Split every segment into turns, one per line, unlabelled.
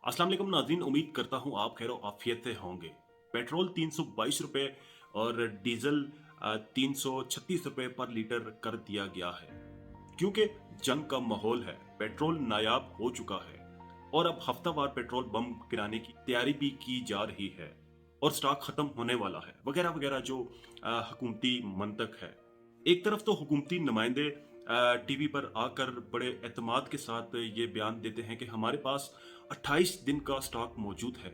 अस्सलाम वालेकुम नाज़रीन, उम्मीद करता हूँ आप खैर आफियत से होंगे। पेट्रोल 322 रुपए और डीजल 336 रुपए पर लीटर कर दिया गया है क्योंकि जंग का माहौल है। पेट्रोल नायाब हो चुका है और अब हफ्तावार पेट्रोल बम गिराने की तैयारी भी की जा रही है और स्टॉक खत्म होने वाला है वगैरह वगैरह जो हुकूमती मंतक है। एक तरफ तो हुकूमती नुमाइंदे टीवी पर आकर बड़े एतमाद के साथ ये बयान देते हैं कि हमारे पास 28 दिन का स्टॉक मौजूद है।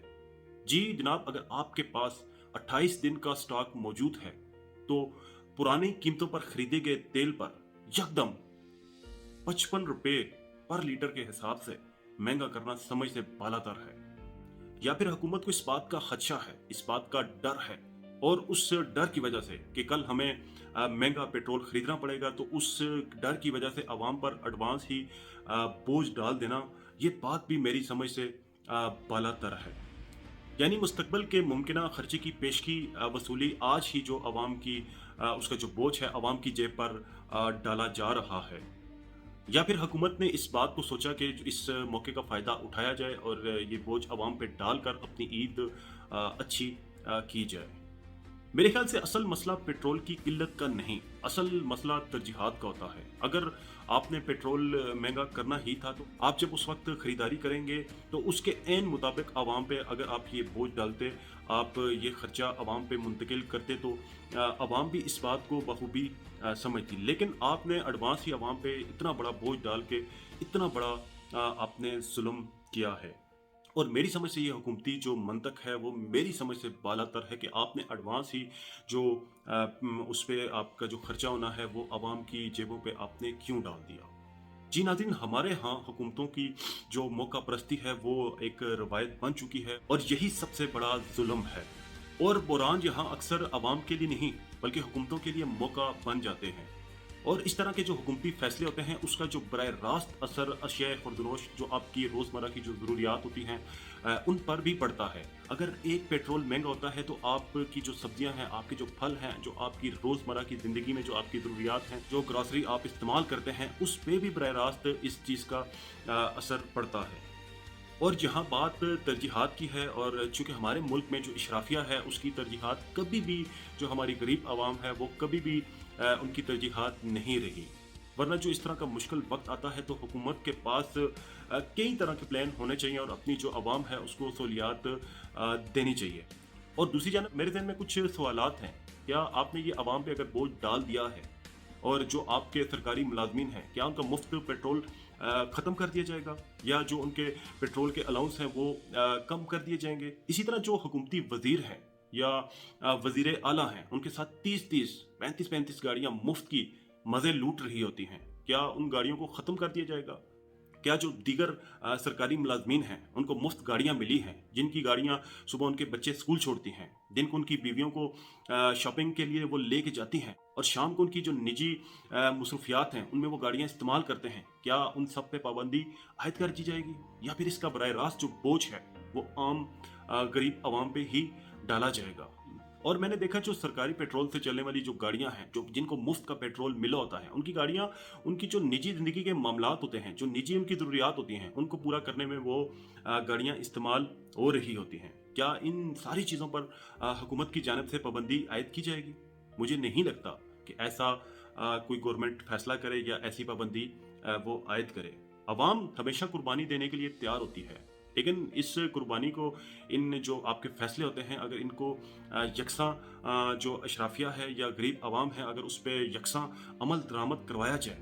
जी जनाब, अगर आपके पास 28 दिन का स्टॉक मौजूद है तो पुरानी कीमतों पर खरीदे गए तेल पर यकदम 55 रुपए पर लीटर के हिसाब से महंगा करना समझ से बालातर है। या फिर हुकूमत को इस बात का खदशा है, इस बात का डर है और उस डर की वजह से कि कल हमें महंगा पेट्रोल खरीदना पड़ेगा, तो उस डर की वजह से आवाम पर एडवांस ही बोझ डाल देना, ये बात भी मेरी समझ से बालातर है। यानी मुस्तकबिल के मुमकिना खर्चे की पेशगी वसूली आज ही जो आवाम की उसका जो बोझ है आवाम की जेब पर डाला जा रहा है। या फिर हुकूमत ने इस बात को सोचा कि इस मौके का फ़ायदा उठाया जाए और ये बोझ आवाम पे डालकर अपनी ईद अच्छी की जाए। मेरे ख्याल से असल मसला पेट्रोल की किल्लत का नहीं, असल मसला तरजीहात का होता है। अगर आपने पेट्रोल महंगा करना ही था तो आप जब उस वक्त खरीदारी करेंगे तो उसके ऐन मुताबिक आवाम पे अगर आप ये बोझ डालते, आप ये खर्चा आवाम पे मुंतकिल करते तो आवाम भी इस बात को बखूबी समझती। लेकिन आपने एडवांस ही आवाम पे इतना बड़ा बोझ डाल के इतना बड़ा आपने जुल्म किया है। और मेरी समझ से ये हुकूमती जो मंतक है वो मेरी समझ से बालातर है कि आपने एडवांस ही जो उस पे आपका जो खर्चा होना है वो आवाम की जेबों पे आपने क्यों डाल दिया। जी नाज़रीन, हमारे यहाँ हुकूमतों की जो मौका परस्ती है वो एक रवायत बन चुकी है और यही सबसे बड़ा जुल्म है। और बुरान यहाँ अक्सर आवाम के लिए नहीं बल्कि हुकूमतों के लिए मौका बन जाते हैं और इस तरह के जो हुकूमती फैसले होते हैं उसका जो बराह रास्त असर अशिया खुर्दनोश जो आपकी रोज़मर्रा की जो ज़रूरियात होती हैं उन पर भी पड़ता है। अगर एक पेट्रोल महंगा होता है तो आपकी जो सब्जियां हैं, आपके जो फल हैं, जो आपकी रोज़मर्रा की ज़िंदगी में जो आपकी ज़रूरियात हैं, जो ग्रॉसरी आप इस्तेमाल करते हैं, उस पर भी बराह रास्त इस चीज़ का असर पड़ता है। और जहाँ बात तरजीहात की है और चूँकि हमारे मुल्क में जो इशराफिया है उसकी तरजीहात कभी भी जो हमारी गरीब आवाम है वो कभी भी उनकी तरजीहात नहीं रही। वरना जो इस तरह का मुश्किल वक्त आता है तो हुकूमत के पास कई तरह के प्लान होने चाहिए और अपनी जो आवाम है उसको सहूलियात देनी चाहिए। और दूसरी जानब मेरे ज़हन में कुछ सवालात हैं। क्या आपने ये आवाम पे अगर बोझ डाल दिया है और जो आपके सरकारी मुलाजमीन हैं क्या उनका मुफ्त पेट्रोल ख़त्म कर दिया जाएगा या जो उनके पेट्रोल के अलाउंस हैं वो कम कर दिए जाएंगे। इसी तरह जो हुकूमती वजीर हैं या वजीर आला हैं उनके साथ 30-30 35-35 गाड़ियां मुफ्त की मज़े लूट रही होती हैं, क्या उन गाड़ियों को ख़त्म कर दिया जाएगा। क्या जो दीगर सरकारी मुलाजमीन हैं उनको मुफ्त गाड़ियां मिली हैं, जिनकी गाड़ियां सुबह उनके बच्चे स्कूल छोड़ती हैं, दिन को उनकी बीवियों को शॉपिंग के लिए वो लेके जाती हैं और शाम को उनकी जो निजी मसरूफियात हैं उनमें वो गाड़ियां इस्तेमाल करते हैं, क्या उन सब पे पाबंदी आयद कर दी जाएगी या फिर इसका बराह रास्त जो बोझ है वो आम गरीब आवाम पे ही डाला जाएगा। और मैंने देखा जो सरकारी पेट्रोल से चलने वाली जो गाड़ियां हैं जो जिनको मुफ्त का पेट्रोल मिला होता है उनकी गाड़ियां उनकी जो निजी ज़िंदगी के मामलात होते हैं, जो निजी उनकी ज़रूरियात होती हैं, उनको पूरा करने में वो गाड़ियां इस्तेमाल हो रही होती हैं। क्या इन सारी चीज़ों पर हुकूमत की जानिब से पाबंदी आयद की जाएगी? मुझे नहीं लगता कि ऐसा कोई गवर्नमेंट फैसला करे या ऐसी पाबंदी वो आयद करे। अवाम हमेशा कुर्बानी देने के लिए तैयार होती है, लेकिन इस कुर्बानी को इन जो आपके फैसले होते हैं अगर इनको यकसा जो अशराफिया है या गरीब आवाम है अगर उस पर यकसा अमल दरामद करवाया जाए,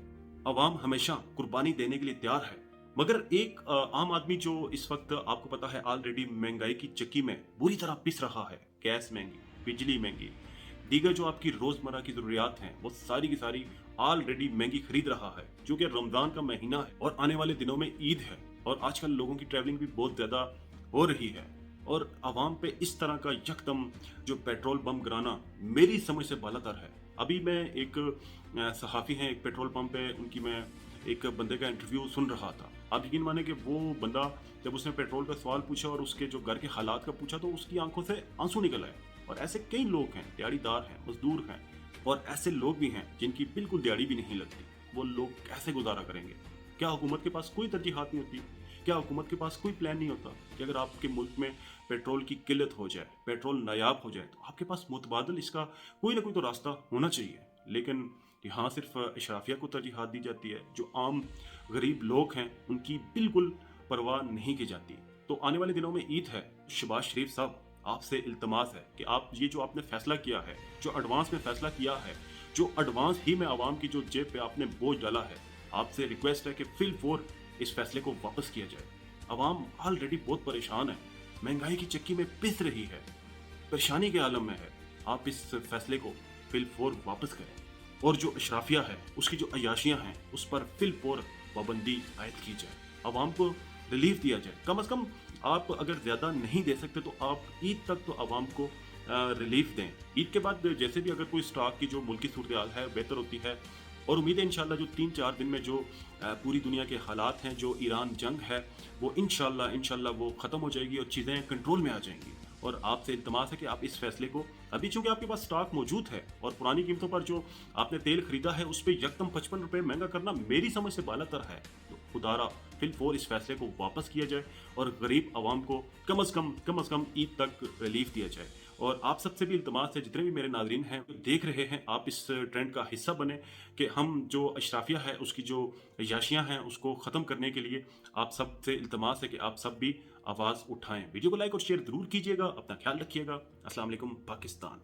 आवाम हमेशा कुर्बानी देने के लिए तैयार है। मगर एक आम आदमी जो इस वक्त आपको पता है ऑलरेडी महंगाई की चक्की में बुरी तरह पिस रहा है, गैस महंगी, बिजली महंगी, दीगर जो आपकी रोजमर्रा की जरूरियात हैं वो सारी की सारी ऑलरेडी महंगी खरीद रहा है, क्योंकि रमजान का महीना है और आने वाले दिनों में ईद है और आजकल लोगों की ट्रैवलिंग भी बहुत ज्यादा हो रही है और आवाम पे इस तरह का यकदम जो पेट्रोल बम गिराना मेरी समझ से बालातर है। अभी मैं एक सहाफ़ी हैं एक पेट्रोल पंप पे, उनकी मैं एक बंदे का इंटरव्यू सुन रहा था। आप यकीन माने कि वो बंदा जब उसने पेट्रोल का सवाल पूछा और उसके जो घर के हालात का पूछा तो उसकी आंखों से आंसू निकल आए। और ऐसे कई लोग हैं, दिहाड़ीदार हैं, मजदूर हैं और ऐसे लोग भी हैं जिनकी बिल्कुल दिहाड़ी भी नहीं लगती। वो लोग कैसे गुजारा करेंगे? क्या हुकूमत के पास कोई तरजीहात नहीं होती? क्या हुकूमत के पास कोई प्लान नहीं होता कि अगर आपके मुल्क में पेट्रोल की किल्लत हो जाए, पेट्रोल नायाब हो जाए, तो आपके पास मुतबादल इसका कोई ना कोई तो रास्ता होना चाहिए। लेकिन यहाँ सिर्फ अशराफिया को तरजीहात दी जाती है, जो आम गरीब लोग हैं उनकी बिल्कुल परवाह नहीं की जाती। तो आने वाले दिनों में ईद है, शहबाज शरीफ साहब आपसे इल्तमास है कि आप ये जो आपने फैसला किया है, जो एडवांस में फैसला किया है, जो एडवांस ही में आवाम की जो जेब पे आपने बोझ डाला है, आपसे रिक्वेस्ट है कि फिल फोर इस फैसले को वापस किया जाए। आवाम ऑलरेडी बहुत परेशान है, महंगाई की चक्की में पिस रही है, परेशानी के आलम में है। आप इस फैसले को फिल फोर वापस करें और जो अशराफिया है उसकी जो अयाशियां हैं उस पर फिल फोर पाबंदी आयद की जाए, आवाम को रिलीफ दिया जाए। कम से कम आप अगर ज़्यादा नहीं दे सकते तो आप ईद तक तो आवाम को रिलीफ दें। ईद के बाद जैसे भी अगर कोई स्टॉक की जो मुल्की सूरत हाल है बेहतर होती है, और उम्मीद है इंशाल्लाह जो 3-4 दिन में जो पूरी दुनिया के हालात हैं, जो ईरान जंग है, वो इंशाल्लाह वो ख़त्म हो जाएगी और चीज़ें कंट्रोल में आ जाएंगी। और आपसे इल्तमास है कि आप इस फैसले को अभी, चूंकि आपके पास स्टॉक मौजूद है और पुरानी कीमतों पर जो आपने तेल खरीदा है उस पर यकदम 55 रुपये महंगा करना मेरी समझ से बालातर है। तो खुदारा फिल फोर इस फैसले को वापस किया जाए और गरीब आवाम को कम अज़ कम ईद तक रिलीफ दिया जाए। और आप सबसे भी इल्तमास है, जितने भी मेरे नाज़रीन हैं देख रहे हैं, आप इस ट्रेंड का हिस्सा बने कि हम जो अशराफिया है उसकी जो याशियाँ हैं उसको ख़त्म करने के लिए आप सबसे इल्तमास है कि आप सब भी आवाज़ उठाएं। वीडियो को लाइक और शेयर ज़रूर कीजिएगा। अपना ख्याल रखिएगा। अस्सलाम वालेकुम पाकिस्तान।